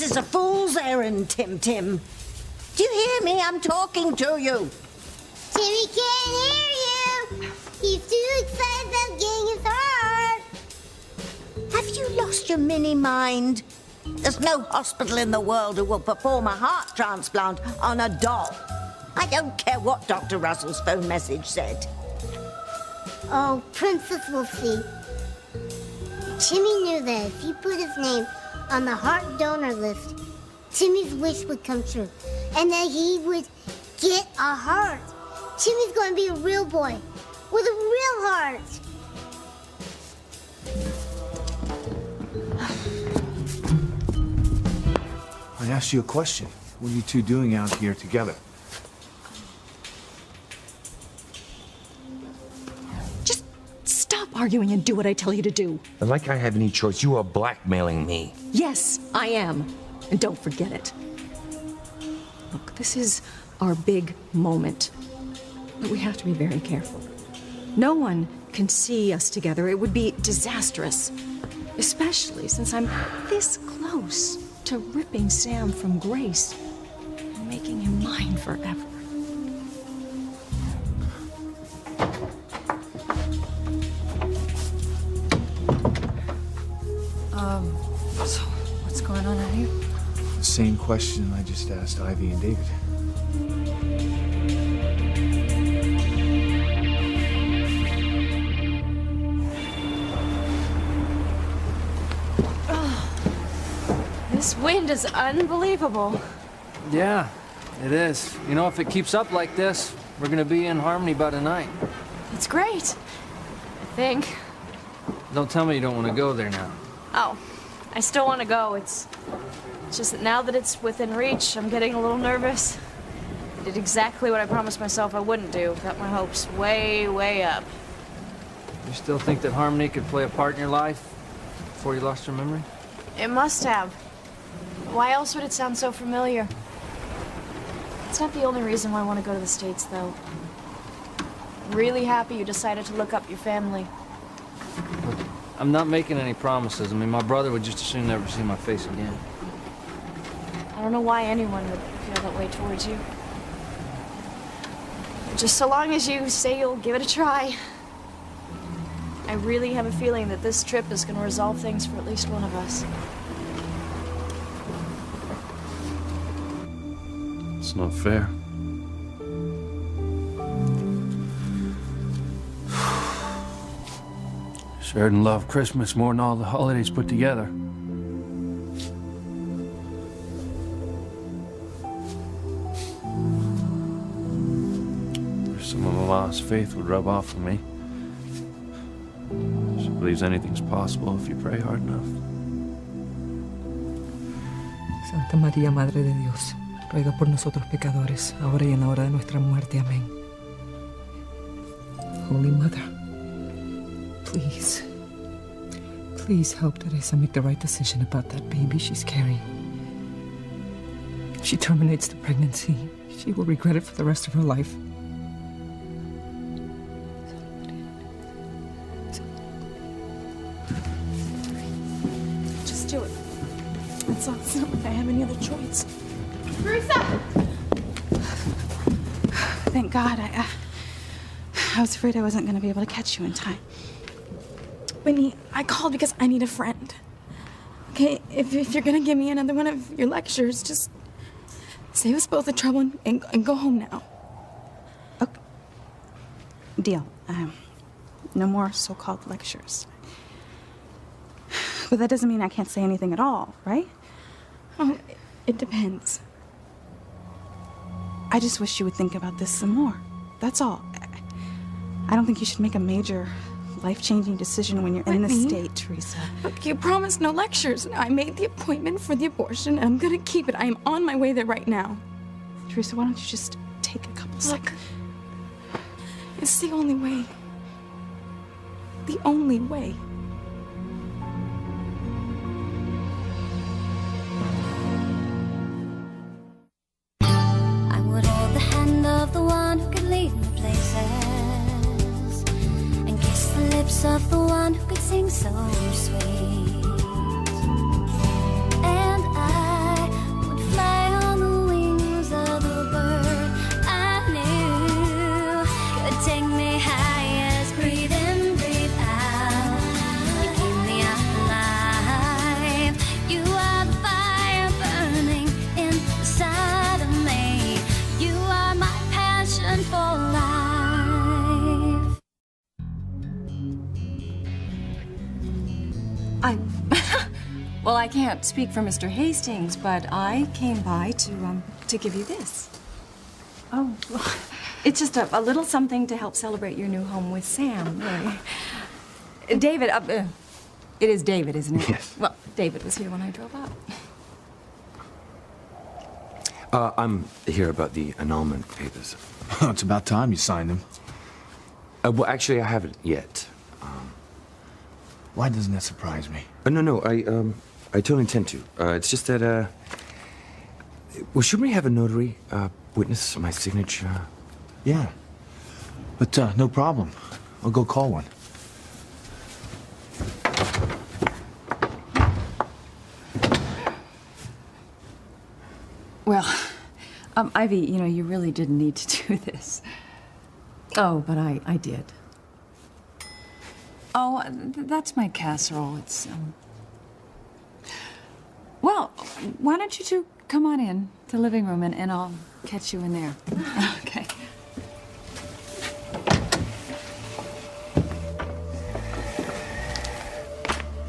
is a fool's errand, Tim Tim. Do you hear me? I'm talking to you. Timmy can't hear you. He's too excited about getting his heart. Have you lost your mini-mind? There's no hospital in the world who will perform a heart transplant on a doll. I don't care what Dr. Russell's phone message said. Oh, Princess will see. Timmy knew that if he put his name on the heart donor list, Timmy's wish would come true, and that he would get a heart. Timmy's going to be a real boy with a real heart. I asked you a question. What are you two doing out here together? Just stop arguing and do what I tell you to do. And like I have any choice, you are blackmailing me. Yes, I am. And don't forget it. Look, this is our big moment. But we have to be very careful. No one can see us together. It would be disastrous. Especially since I'm this close to ripping Sam from Grace and making him mine forever. So what's going on out here? The same question I just asked Ivy and David. This wind is unbelievable. Yeah, it is. You know, if it keeps up like this, we're gonna be in Harmony by tonight. It's great. I think. Don't tell me you don't want to go there now. Oh, I still want to go. It's just that now that it's within reach, I'm getting a little nervous. I did exactly what I promised myself I wouldn't do. Got my hopes way, way up. You still think that Harmony could play a part in your life before you lost your memory? It must have. Why else would it sound so familiar? It's not the only reason why I want to go to the States, though. I'm really happy you decided to look up your family. Look, I'm not making any promises. I mean, my brother would just as soon never see my face again. I don't know why anyone would feel that way towards you. Just so long as you say you'll give it a try. I really have a feeling that this trip is going to resolve things for at least one of us. It's not fair. Sheridan loved Christmas more than all the holidays put together. Some of my mom's faith would rub off on me. She believes anything's possible if you pray hard enough. Santa María, Madre de Dios, ruega por nosotros pecadores, ahora y en la hora de nuestra muerte. Amén. Holy Mother, please, please help Teresa make the right decision about that baby she's carrying. If she terminates the pregnancy, she will regret it for the rest of her life. Just do it. It's not like I have any other choice. Teresa! Thank God. I was afraid I wasn't going to be able to catch you in time. Whitney, I called because I need a friend. Okay, if you're going to give me another one of your lectures, just save us both the trouble and go home now. Okay. Deal. No more so-called lectures. But that doesn't mean I can't say anything at all, right? Oh, it depends. I just wish you would think about this some more. That's all. I don't think you should make a major, life-changing decision when you're in this state, Teresa. Look, you promised no lectures. I made the appointment for the abortion, and I'm gonna keep it. I am on my way there right now. Teresa, why don't you just take a couple seconds? It's the only way. The only way. I would hold the hand of the one who could lead me places, and kiss the lips of the one who could sing so sweet. And I Well, I can't speak for Mr. Hastings, but I came by to give you this. Oh, it's just a little something to help celebrate your new home with Sam, really. David, it is David, isn't it? Yes. Well, David was here when I drove up. I'm here about the annulment papers. It's about time you signed them. Well, actually, I haven't yet. Why doesn't that surprise me? No, I totally intend to. It's just that, well, shouldn't we have a notary witness my signature? Yeah. But, no problem. I'll go call one. Well, Ivy, you know, you really didn't need to do this. Oh, but I did. Oh, that's my casserole. It's, Well, why don't you two come on in to the living room and I'll catch you in there. Okay.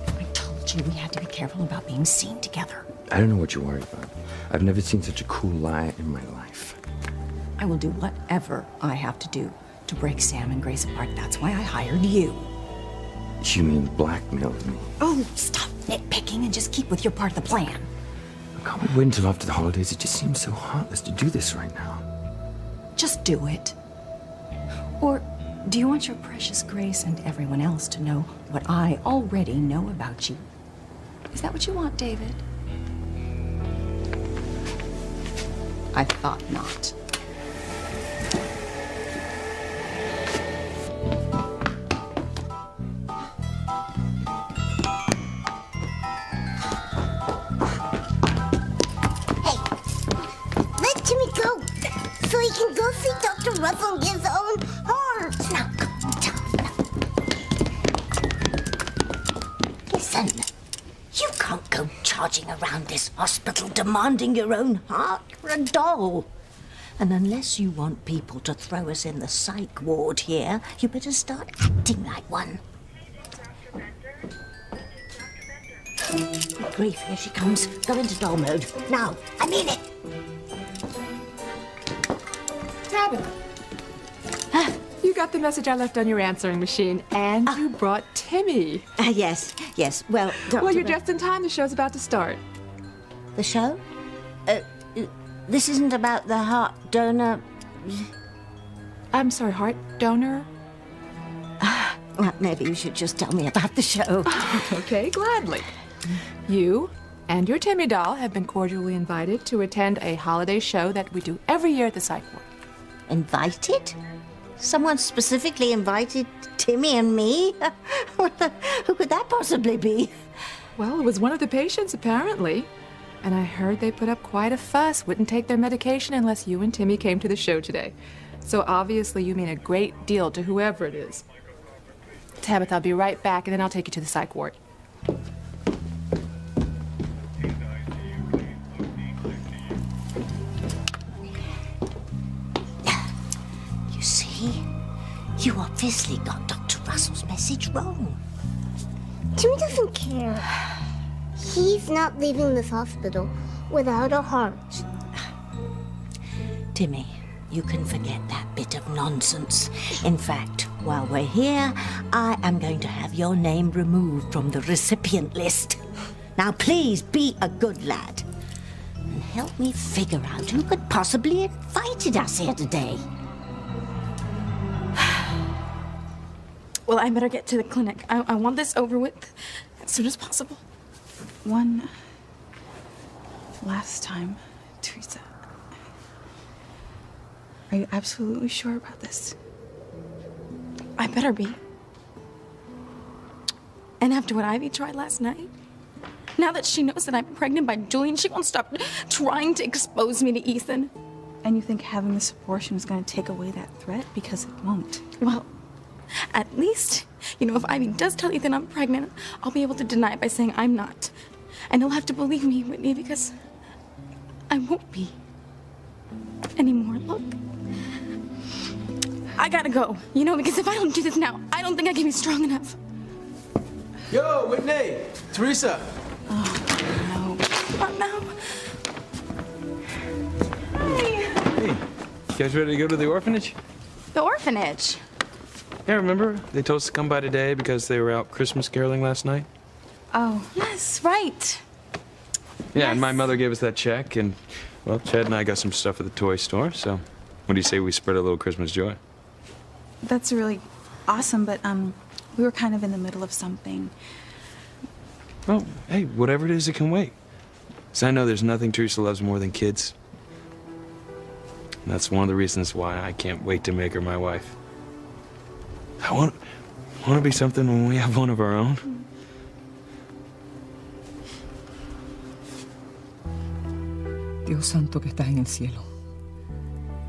I told you we had to be careful about being seen together. I don't know what you're worried about. I've never seen such a cool lie in my life. I will do whatever I have to do to break Sam and Grace apart. That's why I hired you. You mean blackmail me? Oh, stop nitpicking and just keep with your part of the plan. Can't we wait until after the holidays? It just seems so heartless to do this right now. Just do it. Or do you want your precious Grace and everyone else to know what I already know about you? Is that what you want, David? I thought not. So he can go see Dr. Russell and get his own heart. Now, Listen, you can't go charging around this hospital demanding your own heart. You're a doll. And unless you want people to throw us in the psych ward here, you better start acting like one. Good grief, here she comes. Go into doll mode. Now, I mean it. Tabitha. You got the message I left on your answering machine, and you brought Timmy. Yes. Well, Dr. Well, you're just in time. The show's about to start. The show? This isn't about the heart donor... I'm sorry, heart donor? Well, maybe you should just tell me about the show. Okay, gladly. You and your Timmy doll have been cordially invited to attend a holiday show that we do every year at the psych ward. Invited? Someone specifically invited Timmy and me? Who could that possibly be? Well, it was one of the patients, apparently. And I heard they put up quite a fuss, wouldn't take their medication unless you and Timmy came to the show today. So obviously you mean a great deal to whoever it is. Tabitha, I'll be right back, and then I'll take you to the psych ward. You see? You obviously got Dr. Russell's message wrong. Timmy doesn't care. He's not leaving this hospital without a heart. Timmy, you can forget that bit of nonsense. In fact, while we're here, I am going to have your name removed from the recipient list. Now, please be a good lad and help me figure out who could possibly have invited us here today. Well, I better get to the clinic. I want this over with as soon as possible. One last time, Teresa. Are you absolutely sure about this? I better be. And after what Ivy tried last night, now that she knows that I'm pregnant by Julian, she won't stop trying to expose me to Ethan. And you think having this abortion is going to take away that threat? Because it won't. Well, at least, you know, if Ivy does tell Ethan I'm pregnant, I'll be able to deny it by saying I'm not. And he'll have to believe me, Whitney, because I won't be anymore. Look, I gotta go, you know, because if I don't do this now, I don't think I can be strong enough. Yo, Whitney! Teresa! Oh. apart now. Hey, you guys ready to go to the orphanage? The orphanage? Yeah, remember? They told us to come by today because they were out Christmas caroling last night. Oh, yes, right. Yeah, and my mother gave us that check, and, well, Chad and I got some stuff at the toy store, so what do you say we spread a little Christmas joy? That's really awesome, but, we were kind of in the middle of something. Well, hey, whatever it is, it can wait. 'Cause I know there's nothing Teresa loves more than kids. And that's one of the reasons why I can't wait to make her my wife. I want to be something when we have one of our own. Dios Santo que estás en el cielo.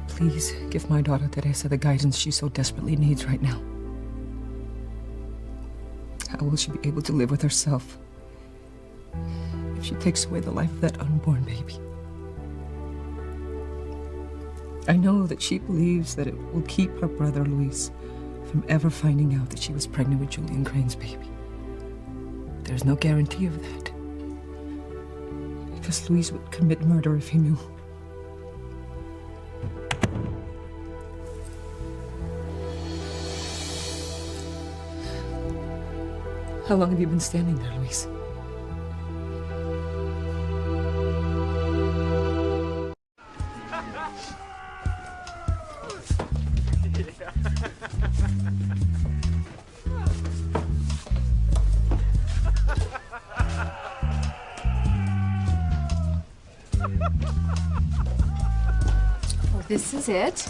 Please give my daughter Teresa the guidance she so desperately needs right now. How will she be able to live with herself if she takes away the life of that unborn baby? I know that she believes that it will keep her brother Luis from ever finding out that she was pregnant with Julian Crane's baby. There's no guarantee of that. Because Luis would commit murder if he knew. How long have you been standing there, Luis? Well, this is it.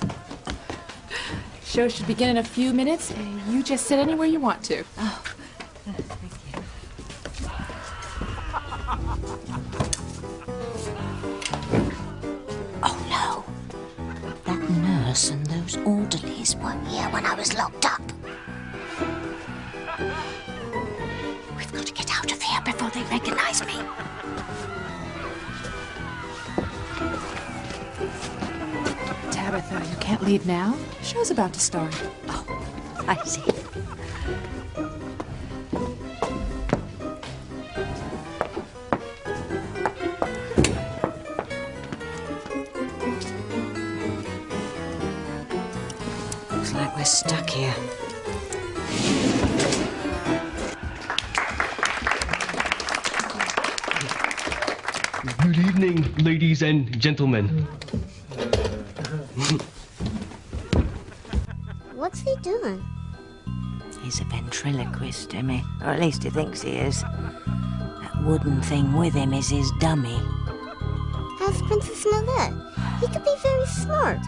Show should begin in a few minutes. You just sit anywhere you want to. Oh. And those orderlies weren't here when I was locked up. We've got to get out of here before they recognize me. Tabitha, you can't leave now. The show's about to start. Oh, I see. Like we're stuck here. Good evening, ladies and gentlemen. What's he doing? He's a ventriloquist, Timmy. Or at least he thinks he is. That wooden thing with him is his dummy. How does Princess know that? He could be very smart.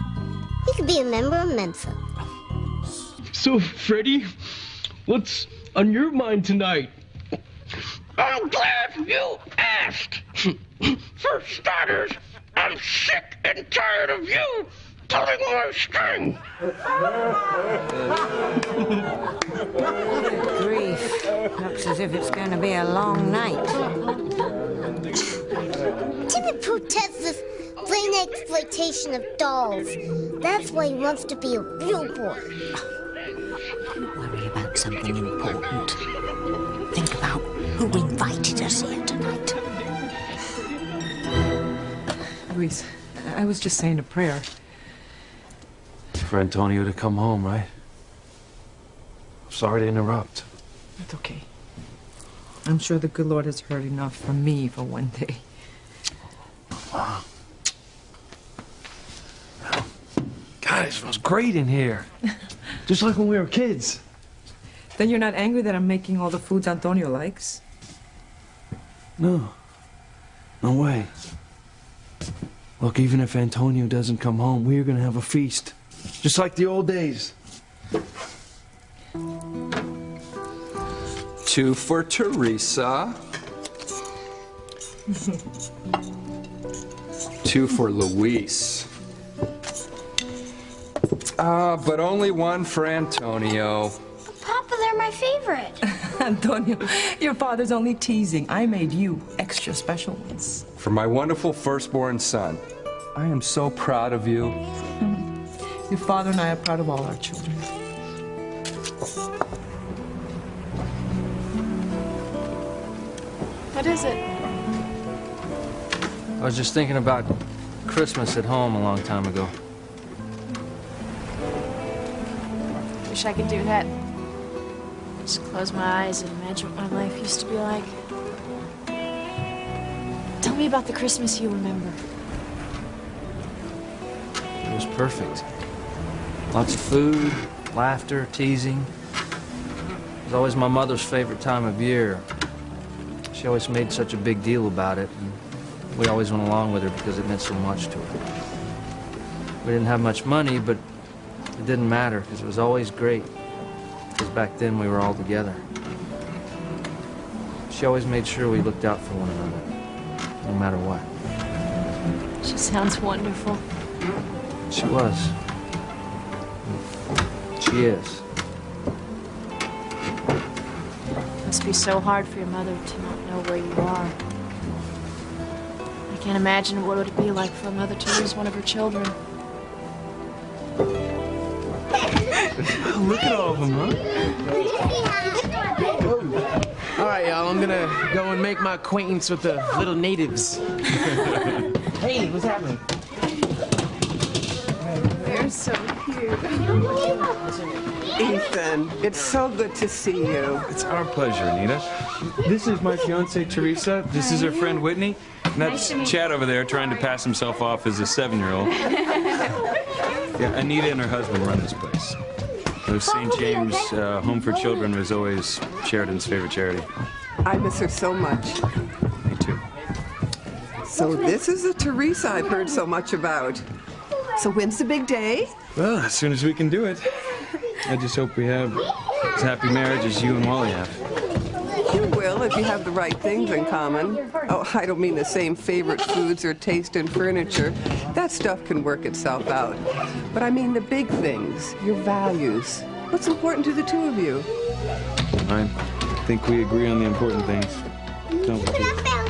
He could be a member of Mensa. So, Freddy, what's on your mind tonight? I'm glad you asked. For starters, I'm sick and tired of you pulling my string. Good grief. Looks as if it's going to be a long night. Timmy protests this plain exploitation of dolls. That's why he wants to be a real boy. Don't worry about something important. Think about who invited us here tonight. Luis, I was just saying a prayer. For Antonio to come home, right? Sorry to interrupt. That's okay. I'm sure the good Lord has heard enough from me for one day. Mom. God, it smells great in here. Just like when we were kids. Then you're not angry that I'm making all the foods Antonio likes? No. No way. Look, even if Antonio doesn't come home, we're gonna have a feast. Just like the old days. 2 for Teresa. 2 for Luis. But only 1 for Antonio. Papa, they're my favorite. Antonio, your father's only teasing. I made you extra special ones. For my wonderful firstborn son. I am so proud of you. Your father and I are proud of all our children. What is it? I was just thinking about Christmas at home a long time ago. Wish I could do that. Just close my eyes and imagine what my life used to be like. Tell me about the Christmas you remember. It was perfect. Lots of food, laughter, teasing. It was always my mother's favorite time of year. She always made such a big deal about it, and we always went along with her because it meant so much to her. We didn't have much money, but it didn't matter because it was always great. Because back then we were all together. She always made sure we looked out for one another, no matter what. She sounds wonderful. She was. She is. Must be so hard for your mother to not know where you are. I can't imagine what it would be like for a mother to lose one of her children. Look at all of them, huh? All right, y'all, I'm gonna go and make my acquaintance with the little natives. Hey, what's happening? They're so cute. Ethan, it's so good to see you. It's our pleasure, Anita. This is my fiancée, Teresa. This is her friend, Whitney. And that's Chad over there trying to pass himself off as a 7-year-old. Yeah, Anita and her husband run this place. St. James Home for Children was always Sheridan's favorite charity. I miss her so much. Me too. So this is the Teresa I've heard so much about. So when's the big day? Well, as soon as we can do it. I just hope we have as happy marriage as you and Wally have. You will if you have the right things in common. Oh, I don't mean the same favorite foods or taste in furniture. That stuff can work itself out. But I mean the big things, your values. What's important to the two of you? I think we agree on the important things. Don't we?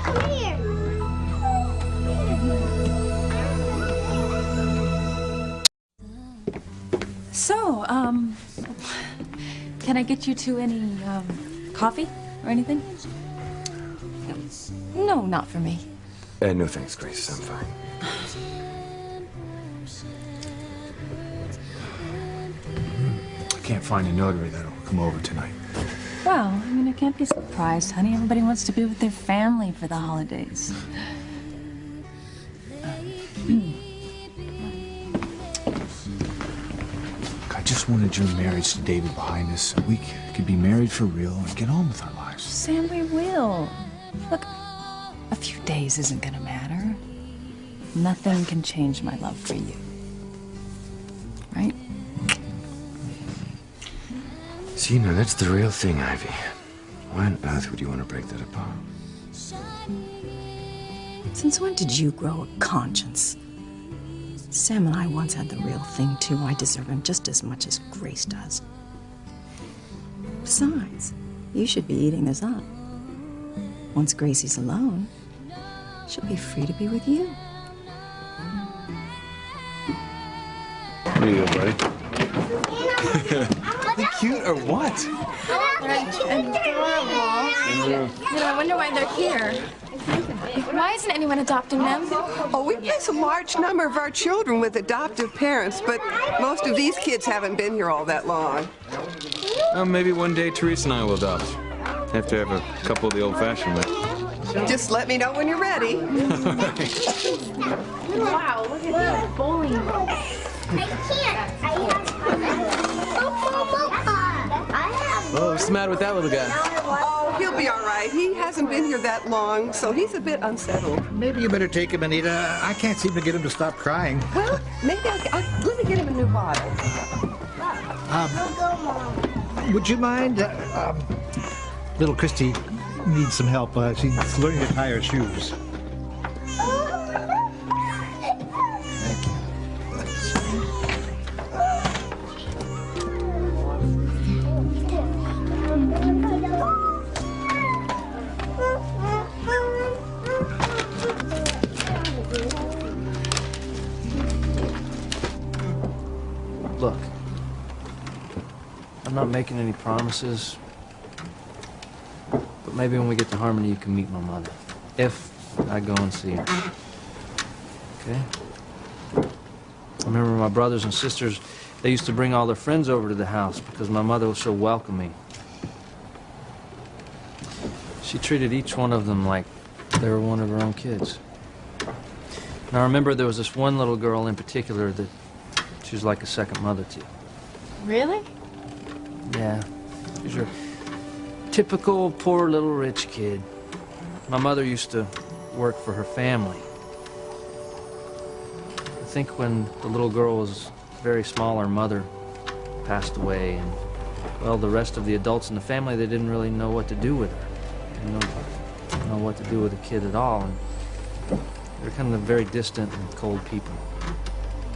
Come here. So, can I get you two any, coffee or anything? No, not for me. No thanks, Grace. I'm fine. I can't find a notary that'll come over tonight. Well, I mean, I can't be surprised, honey. Everybody wants to be with their family for the holidays. I just wanted your marriage to David behind us so we could be married for real and get on with our lives. Sam, we will. Look, a few days isn't gonna matter. Nothing can change my love for you. Right? See, now that's the real thing, Ivy. Why on earth would you want to break that apart? Since when did you grow a conscience? Sam and I once had the real thing, too. I deserve him just as much as Grace does. Besides, you should be eating this up. Once Gracie's alone, she'll be free to be with you. There you go, buddy. Are they cute or what? They're adorable. You know, I wonder why they're here. Why isn't anyone adopting them? Oh, we place a large number of our children with adoptive parents, but most of these kids haven't been here all that long. Maybe one day Teresa and I will adopt. Have to have a couple of the old-fashioned way. Just let me know when you're ready. Wow, look at that bowling ball. Oh, what's the matter with that little guy? Oh, he'll be all right. He hasn't been here that long, so he's a bit unsettled. Maybe you better take him, Anita. I can't seem to get him to stop crying. Well, maybe let me get him a new bottle. Would you mind? Little Christy needs some help. She's learning to tie her shoes. Look, I'm not making any promises, but maybe when we get to Harmony, you can meet my mother. If I go and see her. Okay. I remember my brothers and sisters, they used to bring all their friends over to the house because my mother was so welcoming. She treated each one of them like they were one of her own kids. And I remember there was this one little girl in particular that she was like a second mother to. Really? Yeah. She was your typical poor little rich kid. My mother used to work for her family. I think when the little girl was very small, her mother passed away, and, well, the rest of the adults in the family, they didn't really know what to do with her. They didn't know what to do with a kid at all, and they're kind of very distant and cold people.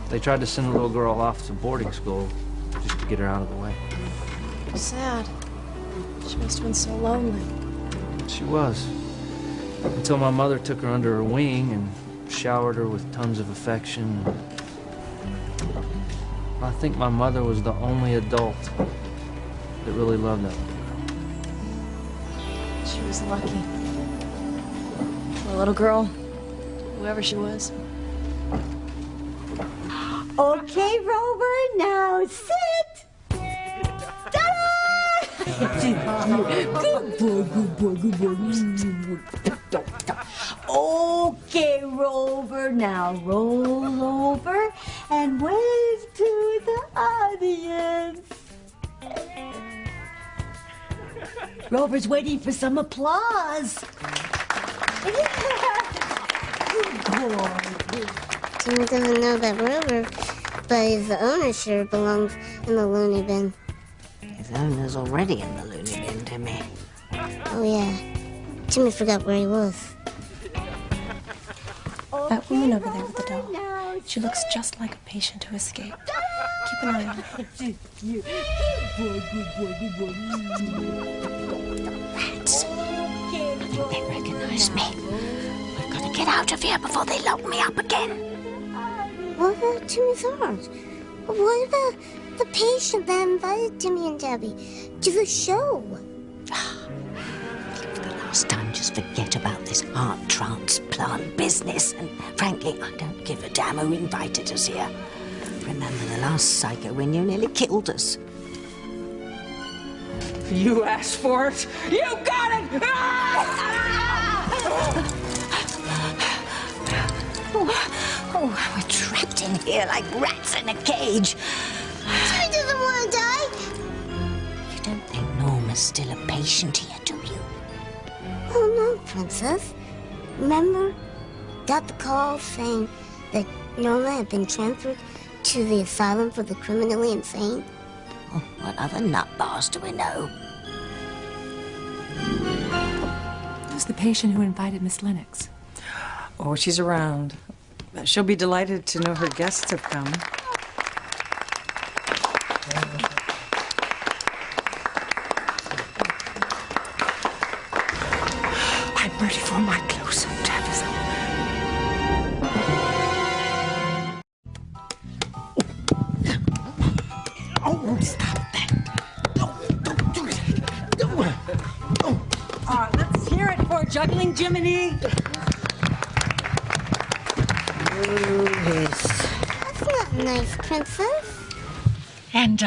They tried to send the little girl off to boarding school just to get her out of the way. Sad. She must have been so lonely. She was. Until my mother took her under her wing and showered her with tons of affection. I think my mother was the only adult that really loved that little girl. She was lucky. The little girl, whoever she was. Okay, Rover, now sit. Good boy, good boy, good boy. Okay, Rover, now roll over and wave to the audience. Rover's waiting for some applause. Good boy. Timmy doesn't know that Rover, but his owner sure belongs in the loony bin. His owner's already in the loony bin, Timmy. Oh, yeah. Timmy forgot where he was. That woman over there with the doll. She looks just like a patient who escaped. Keep an eye on her. Good boy, good boy, good boy. Rats. I think they recognize me. We've got to get out of here before they lock me up again. What about Timmy's heart? What about the patient that invited Timmy and Debbie to the show? For the last time, just forget about this heart transplant business. And frankly, I don't give a damn who invited us here. Remember the last psycho when you nearly killed us? You asked for it. You got it! Oh, we're trapped in here like rats in a cage. Timmy doesn't want to die. You don't think Norma's still a patient here, do you? Oh, no, Princess. Remember? Got the call saying that Norma had been transferred to the asylum for the criminally insane? Oh, what other nutbars do we know? Who's the patient who invited Miss Lennox? Oh, she's around. She'll be delighted to know her guests have come. I'm ready for my close-up, Tabitha. Oh, stop that. Don't do it. Let's hear it for juggling Jiminy. That's not nice, Princess. And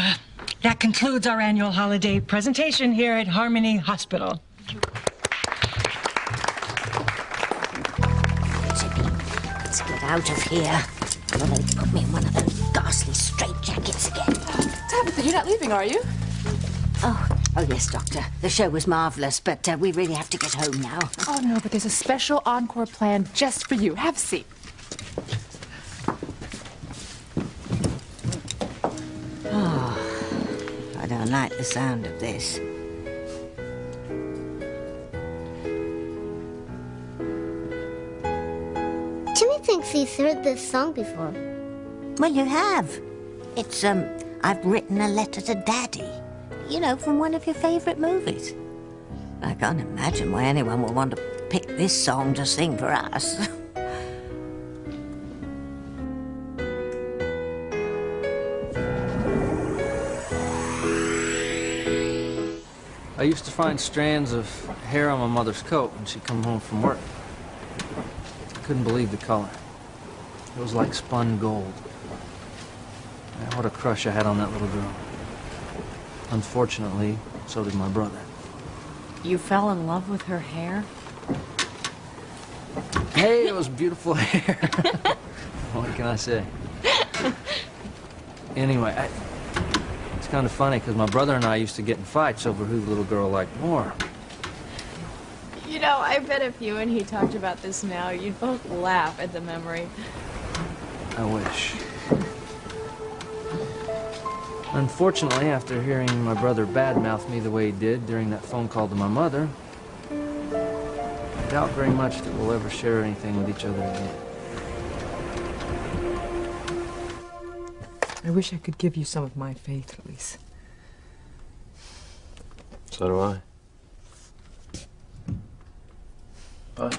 that concludes our annual holiday presentation here at Harmony Hospital. Let's get out of here. Before they put me in one of those ghastly straitjackets again. Tabitha, you're not leaving, are you? Oh, yes, Doctor. The show was marvelous, but we really have to get home now. Oh, no, but there's a special encore planned just for you. Have a seat. Oh, I don't like the sound of this. Timmy thinks he's heard this song before. Well, you have. It's, I've written a letter to Daddy. You know, from one of your favorite movies. I can't imagine why anyone would want to pick this song to sing for us. I used to find strands of hair on my mother's coat when she'd come home from work. I couldn't believe the color. It was like spun gold. Man, what a crush I had on that little girl. Unfortunately, so did my brother. You fell in love with her hair? Hey, it was beautiful hair. What can I say? Anyway, it's kind of funny because my brother and I used to get in fights over who the little girl liked more. You know, I bet if you and he talked about this now, you'd both laugh at the memory. I wish. Unfortunately, after hearing my brother badmouth me the way he did during that phone call to my mother, I doubt very much that we'll ever share anything with each other again. I wish I could give you some of my faith, Luis. So do I. But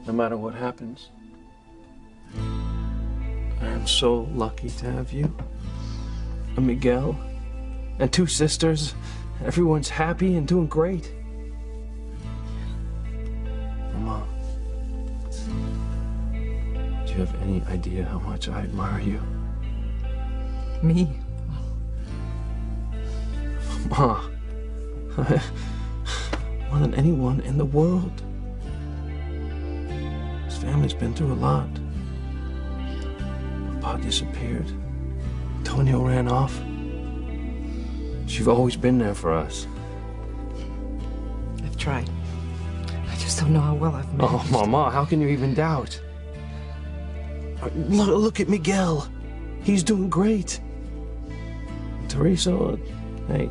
no matter what happens, I am so lucky to have you and Miguel and 2 sisters. Everyone's happy and doing great. Mama, do you have any idea how much I admire you? Me? Ma, more than anyone in the world. His family's been through a lot. Papa disappeared. Antonio ran off. You've always been there for us. I've tried. I just don't know how well I've managed. Oh, Mama, how can you even doubt? Look at Miguel. He's doing great. Teresa, hey,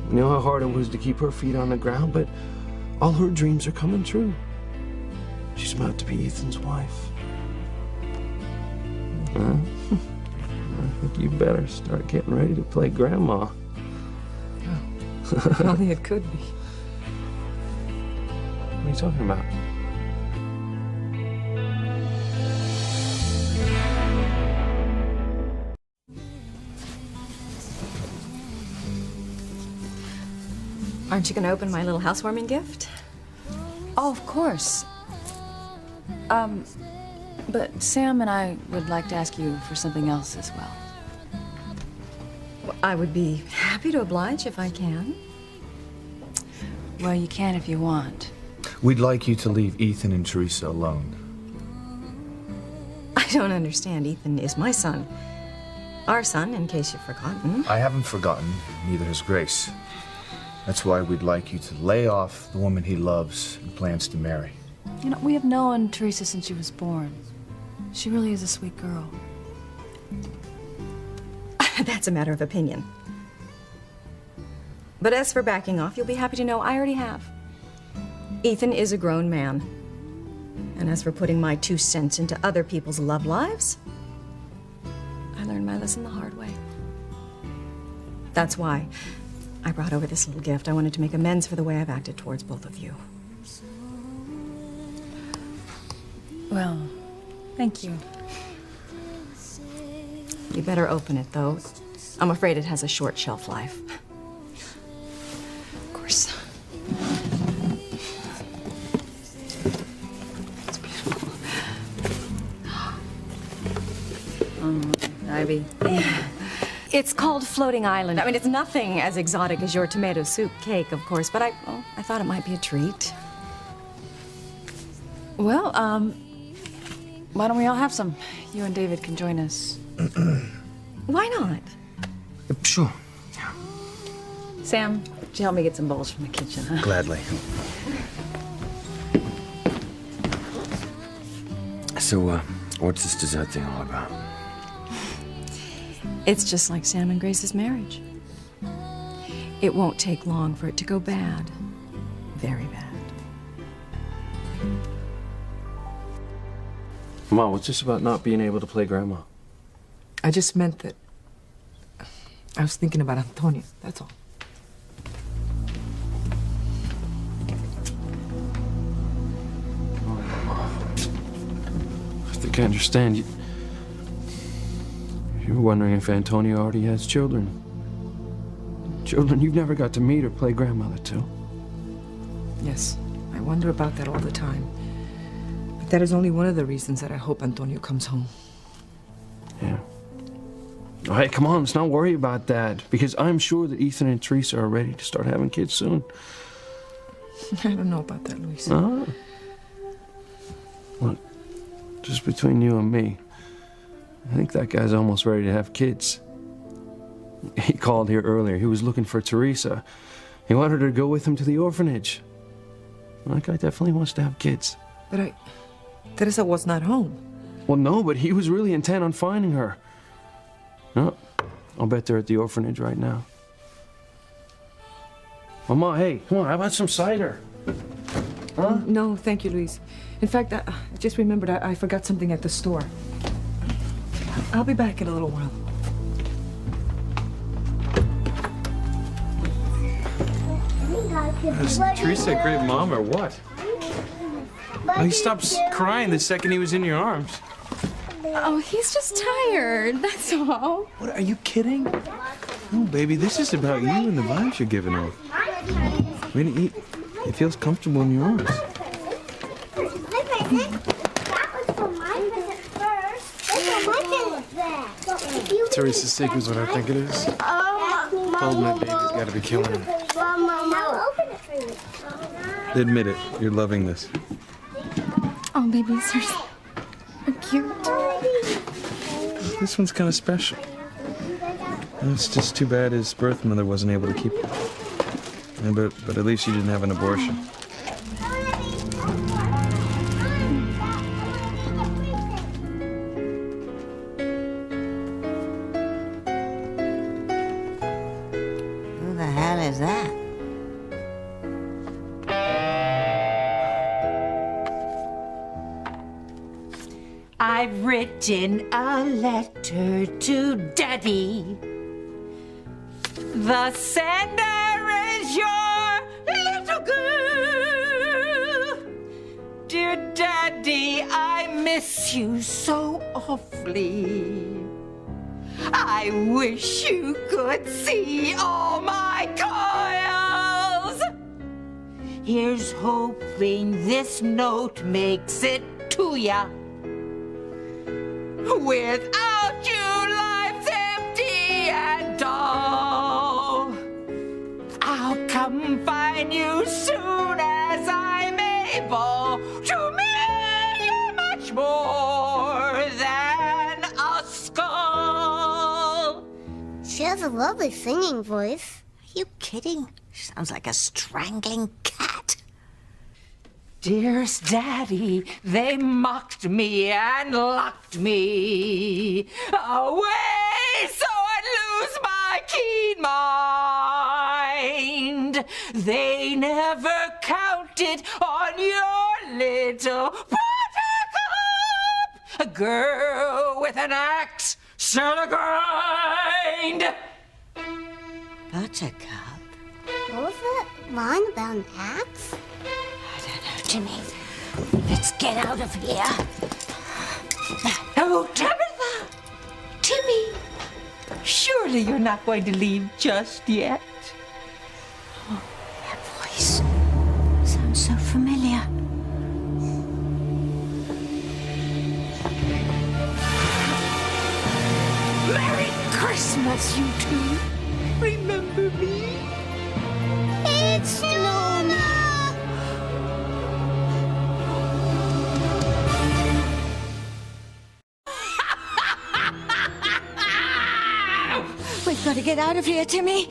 you know how hard it was to keep her feet on the ground, but all her dreams are coming true. She's about to be Ethan's wife. Huh? I think you better start getting ready to play grandma. If only it could be. What are you talking about? Aren't you going to open my little housewarming gift? Oh, of course. But Sam and I would like to ask you for something else as well. Well, I would be happy to oblige if I can. Well, you can if you want. We'd like you to leave Ethan and Teresa alone. I don't understand. Ethan is my son. Our son, in case you've forgotten. I haven't forgotten, neither has Grace. That's why we'd like you to lay off the woman he loves and plans to marry. You know, we have known Teresa since she was born. She really is a sweet girl. That's a matter of opinion. But as for backing off, you'll be happy to know I already have. Ethan is a grown man. And as for putting my 2 cents into other people's love lives, I learned my lesson the hard way. That's why I brought over this little gift. I wanted to make amends for the way I've acted towards both of you. Well, thank you. You better open it, though. I'm afraid it has a short shelf life. Of course. It's beautiful. Ivy. It's called Floating Island. I mean, it's nothing as exotic as your tomato soup cake, of course, but I thought it might be a treat. Well, why don't we all have some? You and David can join us. Why not? Sure. Sam, would you help me get some bowls from the kitchen, huh? Gladly. So, what's this dessert thing all about? It's just like Sam and Grace's marriage. It won't take long for it to go bad. Very bad. Mom, what's this about not being able to play grandma? I just meant that I was thinking about Antonio, that's all. I think I understand. You were wondering if Antonio already has children. Children you've never got to meet or play grandmother to. Yes, I wonder about that all the time. That is only one of the reasons that I hope Antonio comes home. Yeah. Oh, hey, come on, let's not worry about that. Because I'm sure that Ethan and Teresa are ready to start having kids soon. I don't know about that, Luis. Ah. Look, just between you and me, I think that guy's almost ready to have kids. He called here earlier. He was looking for Teresa. He wanted her to go with him to the orphanage. That guy definitely wants to have kids. But Teresa was not home. Well, no, but he was really intent on finding her. No, I'll bet they're at the orphanage right now. Mama, hey, come on, how about some cider? Huh? No, thank you, Luis. In fact, I just remembered I forgot something at the store. I'll be back in a little while. Is Teresa a great mom or what? Oh, he stopped crying the second he was in your arms. Oh, he's just tired, that's all. What, are you kidding? No, baby, this is about you and the vibes you're giving off. It feels comfortable in your arms. Teresa's sick is what I think it is. Holding that baby's got to be killing him. Admit it, you're loving this. Oh, babies are so cute. This one's kind of special. It's just too bad his birth mother wasn't able to keep him. Yeah, but at least you didn't have an abortion. Who the hell is that? I've written a letter to Daddy. The sender is your little girl. Dear Daddy, I miss you so awfully. I wish you could see all my coils. Here's hoping this note makes it to ya. Without you, life's empty and dull. I'll come find you soon as I'm able. To me, you're much more than a skull. She has a lovely singing voice. Are you kidding? Sounds like a strangling cat. Dearest Daddy, they mocked me and locked me away so I'd lose my keen mind. They never counted on your little buttercup, a girl with an axe still to grind. Buttercup? What was that line about an axe? Timmy, let's get out of here. Oh, Tabitha! Timmy! Surely you're not going to leave just yet. Oh, that voice sounds so familiar. Merry Christmas, you two. Remember me? It's Luna! We've got to get out of here, Timmy.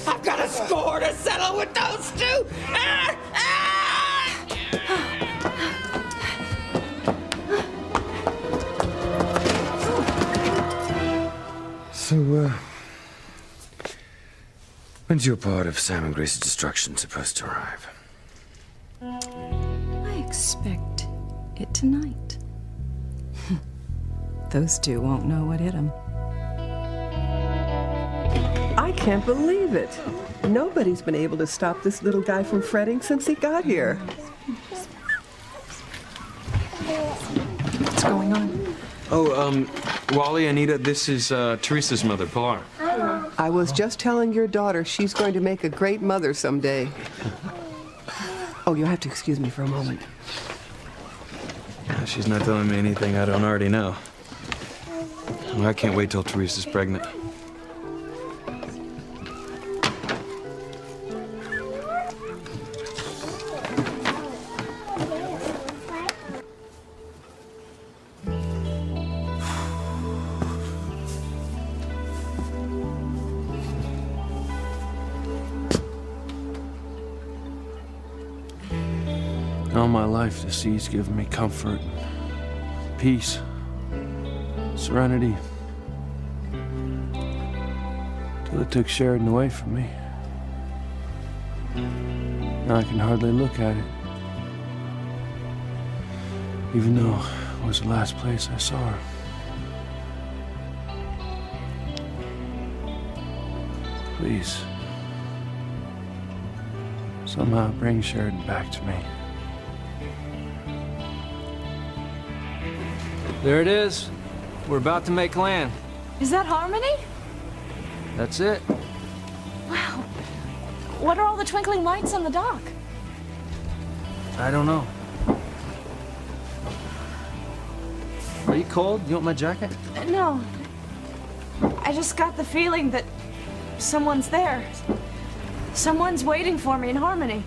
I've got a score to settle with those two! So, when's your part of Sam and Grace's destruction supposed to arrive? I expect it tonight. Those two won't know what hit them. I can't believe it. Nobody's been able to stop this little guy from fretting since he got here. What's going on? Oh, Wally, Anita, this is Teresa's mother, Pilar. I was just telling your daughter she's going to make a great mother someday. Oh, you'll have to excuse me for a moment. She's not telling me anything I don't already know. Well, I can't wait till Teresa's pregnant. All my life, the sea's given me comfort, peace, serenity. Till it took Sheridan away from me. Now I can hardly look at it. Even though it was the last place I saw her. Please, somehow bring Sheridan back to me. There it is. We're about to make land. Is that Harmony? That's it. Wow. What are all the twinkling lights on the dock? I don't know. Are you cold? You want my jacket? No. I just got the feeling that someone's there. Someone's waiting for me in Harmony.